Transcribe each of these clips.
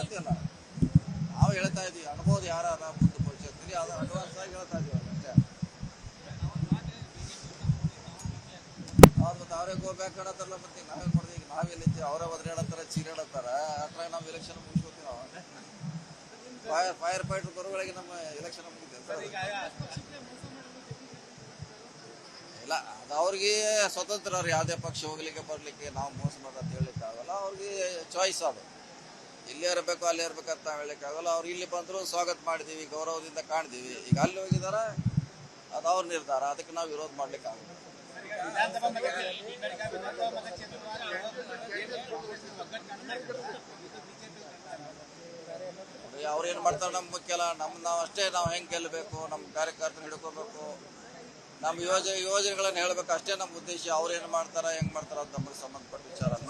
ಅಂತಿಲ್ಲ. ನಾವು ಹೇಳ್ತಾ ಇದೀವಿ ಅನ್ಬೋದು ಯಾರ ಮುಂದೆ ಭವಿಷ್ಯದಲ್ಲಿ ಅದು ಅಡ್ವಾನ್ಸ್ ಆಗಿ ಹೇಳ್ತಾ ಇದೀವಿ ಅಷ್ಟೇ. ಅವ್ರು ಮತ್ತೆ ಅವ್ರಿಗೆ ಹೋಗ್ಬೇಕು ಹೇಳತ್ತಾರಲ್ಲ, ಮತ್ತೆ ನಾವೇನ್ ಮಾಡಿದ್ವಿ? ಈಗ ನಾವೆಲ್ಲಿದ್ದೀವಿ ಅವರೇ ಒದ್ರೆ ಹೇಳತ್ತಾರ, ಚೀರ ಹೇಳತ್ತಾರ. ಅಟ್ರಾಗ ನಾವು ಎಲೆಕ್ಷನ್ ಮುಗಿಸ್ಕೊತೀವಿ. ನಾವು ಫೈರ್ ಫೈಟರ್ ಬರುವಳಿಗೆ ನಮ್ಮ ಎಲೆಕ್ಷನ್ ಮುಗಿದ್ದೆ ಇಲ್ಲ. ಅದು ಅವ್ರಿಗೆ ಸ್ವತಂತ್ರ, ಅವ್ರು ಯಾವುದೇ ಪಕ್ಷ ಹೋಗ್ಲಿಕ್ಕೆ ಬರ್ಲಿಕ್ಕೆ ನಾವು ಮೋಸ ಮಾಡೋದು ಹೇಳಲಿಕ್ಕೆ ಆಗಲ್ಲ. ಅವ್ರಿಗೆ ಚಾಯ್ಸ್ ಅದು. ಇಲ್ಲೇ ಇರಬೇಕು ಅಲ್ಲೇ ಇರ್ಬೇಕಂತ ನಾವು ಹೇಳಲಿಕ್ಕೆ ಆಗಲ್ಲ. ಅವ್ರು ಇಲ್ಲಿ ಬಂದ್ರು ಸ್ವಾಗತ ಮಾಡಿದೀವಿ, ಗೌರವದಿಂದ ಕಾಣ್ತೀವಿ. ಈಗ ಅಲ್ಲಿ ಹೋಗಿದಾರ, ಅದು ಅವ್ರ ನಿರ್ಧಾರ, ಅದಕ್ಕೆ ನಾವು ವಿರೋಧ ಮಾಡ್ಲಿಕ್ಕೆ ಆಗಲ್ಲ. ಅವ್ರು ಏನ್ ಮಾಡ್ತಾರೆ ನಮ್ಗೆ ಮುಖ್ಯ ಅಲ್ಲ. ನಾವು ಅಷ್ಟೇ, ನಾವು ಹೆಂಗ್ ಗೆಲ್ಲಬೇಕು, ನಮ್ಮ ಕಾರ್ಯಕರ್ತನ ಹಿಡ್ಕೋಬೇಕು, ನಮ್ಮ ಯೋಜನೆಗಳನ್ನ ಹೇಳ್ಬೇಕು, ಅಷ್ಟೇ ನಮ್ಮ ಉದ್ದೇಶ. ಅವ್ರು ಏನ್ ಮಾಡ್ತಾರ ಹೆಂಗ್ ಮಾಡ್ತಾರ ಅಂತ ನಮಗೆ ಸಂಬಂಧಪಟ್ಟ ವಿಚಾರ ಅಲ್ಲ.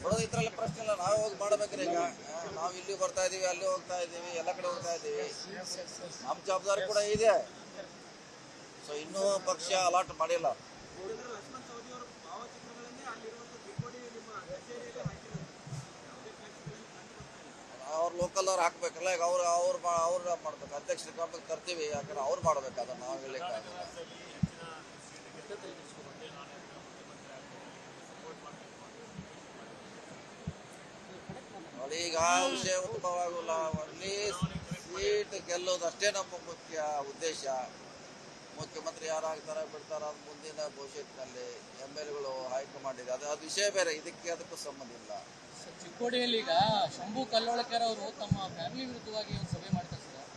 ಬರೋದು ಇದ್ರಲ್ಲಿ ಪ್ರಶ್ನೆ ಇಲ್ಲ. ನಾವು ಹೋಗಿ ಮಾಡ್ಬೇಕ್ರಿ. ಈಗ ನಾವು ಇಲ್ಲಿ ಬರ್ತಾ ಇದೀವಿ, ಅಲ್ಲಿ ಹೋಗ್ತಾ ಇದೀವಿ, ಎಲ್ಲ ಕಡೆ ಹೋಗ್ತಾ ಇದೀವಿ. ನಮ್ಮ ಜವಾಬ್ದಾರಿ ಕೂಡ ಇದೆ. ಸೊ ಇನ್ನೂ ಪಕ್ಷ ಅಲಾಟ್ ಮಾಡಿಲ್ಲ. ಅವ್ರು ಲೋಕಲ್ ಅವ್ರು ಹಾಕ್ಬೇಕಲ್ಲ. ಈಗ ಅವ್ರು ಮಾಡ್ಬೇಕು, ಅಧ್ಯಕ್ಷರ ಗಮನಕ್ಕೆ ತರ್ತೀವಿ. ಯಾಕಂದ್ರೆ ಅವ್ರು ಮಾಡ್ಬೇಕು, ಅದನ್ನ ನಾವು ಹೇಳಿಕ್ಕಾಗಲ್ಲ. ನೋಡಿ, ಈಗ ಆ ವಿಷಯ ಉದ್ಭವ ಆಗೋಲ್ಲ. ಒನ್ಲಿ ಸೀಟ್ ಗೆಲ್ಲೋದಷ್ಟೇ ನಮ್ಮ ಮುಖ್ಯ ಉದ್ದೇಶ. ಮುಖ್ಯಮಂತ್ರಿ ಯಾರಾಗ್ತಾರೆ ಬಿಡ್ತಾರ ಅದು ಮುಂದಿನ ಭವಿಷ್ಯತ್ತಿನಲ್ಲಿ. MLAಗಳು ಹೈಕಮಾಂಡ್ ಇದೆ, ಅದು ವಿಷಯ ಬೇರೆ. ಅದಕ್ಕೂ ಸಂಬಂಧ ಇಲ್ಲ. ಚಿಕ್ಕೋಡಿಯಲ್ಲಿ ಈಗ ಶಂಭು ಕಲ್ಲೋಳಕರ್ ಅವರು ತಮ್ಮ ಫ್ಯಾಮಿಲಿ ವಿರುದ್ಧವಾಗಿ ಒಂದು ಸಭೆ ಮಾಡ್ತಾರೆ ಸರ್.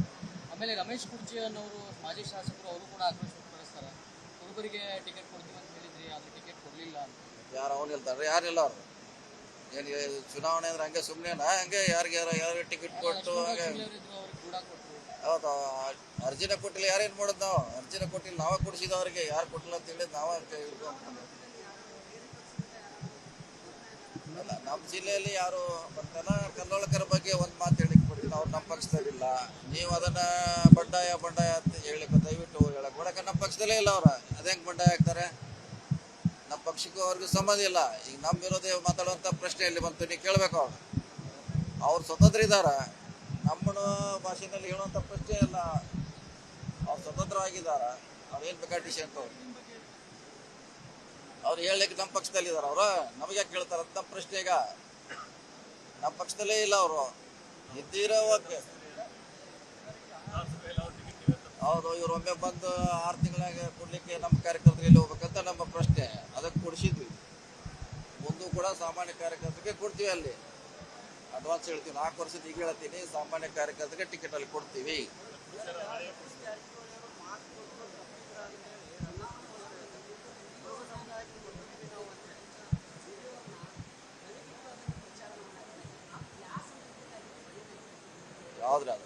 ಆಮೇಲೆ ರಮೇಶ್ ಕುರ್ಜಿ ಅನ್ನೋರು ಮಾಜಿ ಶಾಸಕರು, ಅವರು ಕೂಡ ಆಕ್ರೋಶ ವ್ಯಕ್ತಪಡಿಸ್ತಾರೆ. ಒಬ್ಬರಿಗೆ ಟಿಕೆಟ್ ಕೊಡ್ತೀವಿ ಅಂತ ಹೇಳಿದ್ರಿ, ಆದ್ರೆ ಟಿಕೆಟ್ ಕೊಡ್ಲಿಲ್ಲ ಅಂತ. ಯಾರು ಅವ್ನು ಹೇಳ್ತಾರೆ? ಯಾರಿಲ್ಲ ಅವ್ರು. ಏನು ಚುನಾವಣೆ ಅಂದ್ರೆ ಹಂಗೆ ಸುಮ್ಮನೆನಾ? ಹಂಗೆ ಯಾರಿಗೆ ಟಿಕೆಟ್ ಕೊಟ್ಟು ಹೌದು, ಅರ್ಜಿನ ಕೊಟ್ಟಿಲ್ಲ. ಯಾರೇನು ಮಾಡೋದು? ನಾವು ಅರ್ಜಿನ ಕೊಟ್ಟಿಲ್ಲ, ನಾವೇ ಕೊಡಿಸಿದ. ಅವ್ರಿಗೆ ಯಾರು ಕೊಟ್ಟಿಲ್ಲ ಅಂತ ಹೇಳಿದ್ ನಾವೇ ಹಿಡ್ಕೊಂಡು. ಅಲ್ಲ, ನಮ್ಮ ಜಿಲ್ಲೆಯಲ್ಲಿ ಯಾರು ಬರ್ತಾರ ಕಲ್ಲೋಳಕರ ಬಗ್ಗೆ ಒಂದು ಮಾತು ಹೇಳಿಕ್ ಕೊಡ್ತೀನಿ. ಅವ್ರು ನಮ್ಮ ಪಕ್ಷದಲ್ಲಿಲ್ಲ. ನೀವು ಅದನ್ನ ಬಂಡಾಯ ಅಂತ ಹೇಳಿಕ್ಕೆ ದಯವಿಟ್ಟು ಹೇಳಕ್ ಕೊಡಕ್ಕೆ. ನಮ್ಮ ಪಕ್ಷದಲ್ಲೇ ಇಲ್ಲ ಅವ್ರ. ಅದೇಂಗ್ ಬಂಡಾಯ ಆಗ್ತಾರೆ? ನಮ್ಮ ಪಕ್ಷಕ್ಕೂ ಅವ್ರಿಗೂ ಸಂಬಂಧ ಇಲ್ಲ. ಈಗ ನಮ್ಮ ವಿರೋಧ ಮಾತಾಡುವಂತ ಪ್ರಶ್ನೆ ಎಲ್ಲಿ ಬಂತು? ನೀವು ಕೇಳ್ಬೇಕು. ಅವ್ರು ಸ್ವತಂತ್ರ ಇದ್ದಾರ. ನಮ್ಮನ ಭಾಷೆಯಲ್ಲಿ ಹೇಳುವಂತ ಪ್ರಶ್ನೆ ಇಲ್ಲ. ಅವ್ರು ಸ್ವತಂತ್ರವಾಗಿದ್ದಾರ. ಅವ್ರೇನ್ ಬೇಕಾದ ಡಿಸಿಷನ್ ತಗೊಂಡು ಅವ್ರು ಹೇಳಲಿಕ್ಕೆ ನಮ್ಮ ಪಕ್ಷದಲ್ಲಿ ಇದಾರ. ಅವ್ರ ನಮಗೆ ಯಾಕೆ ಕೇಳ್ತಾರ ನಮ್ಮ ಪ್ರಶ್ನೆ. ಈಗ ನಮ್ಮ ಪಕ್ಷದಲ್ಲೇ ಇಲ್ಲ ಅವರು. ಇದ್ದೀರೋ ಓಕೆ. ಹೌದು, ಇವ್ರು ಒಮ್ಮೆ ಬಂದು 6 ತಿಂಗಳಾಗ ಕೊಡ್ಲಿಕ್ಕೆ ನಮ್ಮ ಕಾರ್ಯಕರ್ತರಿಗೆ ಎಲ್ಲಿ ಹೋಗ್ಬೇಕಂತ ನಮ್ಮ ಪ್ರಶ್ನೆ. ಅದಕ್ಕೆ ಕೊಡಿಸಿದ್ವಿ. ಮುಂದೂ ಕೂಡ ಸಾಮಾನ್ಯ ಕಾರ್ಯಕರ್ತರಿಗೆ ಕೊಡ್ತೀವಿ. ಅಲ್ಲಿ ಅಡ್ವಾನ್ಸ್ ಹೇಳ್ತೀವಿ. 4 ವರ್ಷದ ಈಗ ಹೇಳ್ತೀನಿ, ಸಾಮಾನ್ಯ ಕಾರ್ಯಕರ್ತರಿಗೆ ಟಿಕೆಟ್ ಅಲ್ಲಿ ಕೊಡ್ತೀವಿ. ಯಾವ್ದ್ರ ಅದು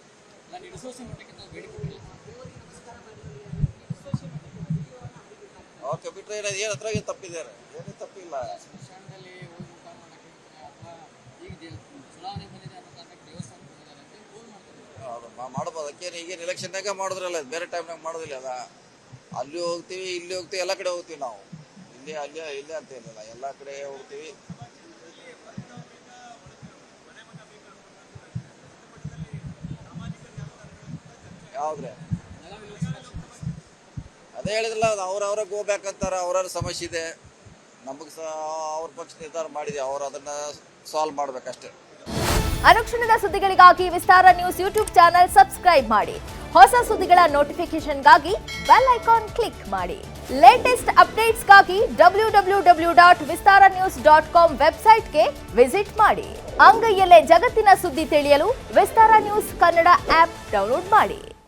ಓಕೆ ಬಿಟ್ರೆ ಏನು ಹತ್ರ ತಪ್ಪಿದ್ದಾರೆ? ಏನು ತಪ್ಪಿಲ್ಲ. ಮಾಡ್ಬೋದು. ಅದಕ್ಕೇನು ಈಗೇನು ಎಲೆಕ್ಷನ್ನಾಗ ಮಾಡಿದ್ರಲ್ಲ, ಬೇರೆ ಟೈಮ್ನಾಗ ಮಾಡೋದಿಲ್ಲ. ಅಲ್ಲ, ಅಲ್ಲಿ ಹೋಗ್ತೀವಿ, ಇಲ್ಲಿ ಹೋಗ್ತೀವಿ, ಎಲ್ಲ ಕಡೆ ಹೋಗ್ತೀವಿ ನಾವು. ಇಲ್ಲೇ ಅಂತ ಏನಿಲ್ಲ, ಎಲ್ಲ ಕಡೆ ಹೋಗ್ತೀವಿ. ಯಾವ್ದ್ರೆ ಅದೇ ಹೇಳಿದ್ರಲ್ಲ, ಅದು ಅವ್ರವ್ರಿಗೆ ಹೋಗ್ಬೇಕಂತಾರ. ಅವ್ರವ್ರ ಸಮಸ್ಯೆ ಇದೆ. ನಮಗೆ ಅವ್ರ ಪಕ್ಷ ನಿರ್ಧಾರ ಮಾಡಿದೆ. ಅವ್ರು ಅದನ್ನ ಸಾಲ್ವ್ ಮಾಡ್ಬೇಕಷ್ಟೇ. ಅನುಕ್ಷಣದ ಸುದ್ದಿಗಳಿಗಾಗಿ ವಿಸ್ತಾರ ನ್ಯೂಸ್ ಯೂಟ್ಯೂಬ್ ಚಾನೆಲ್ ಸಬ್ಸ್ಕ್ರೈಬ್ ಮಾಡಿ. ಹೊಸ ಸುದ್ದಿಗಳ ನೋಟಿಫಿಕೇಶನ್ಗಾಗಿ ಬೆಲ್ ಐಕಾನ್ ಕ್ಲಿಕ್ ಮಾಡಿ. ಲೇಟೆಸ್ಟ್ ಅಪ್ಡೇಟ್ಸ್ಗಾಗಿ www.vistaranews.com ವೆಬ್ಸೈಟ್ಗೆ ವಿಸಿಟ್ ಮಾಡಿ. ಅಂಗೈಯಲ್ಲೇ ಜಗತ್ತಿನ ಸುದ್ದಿ ತಿಳಿಯಲು ವಿಸ್ತಾರ ನ್ಯೂಸ್ ಕನ್ನಡ ಆಪ್ ಡೌನ್ಲೋಡ್ ಮಾಡಿ.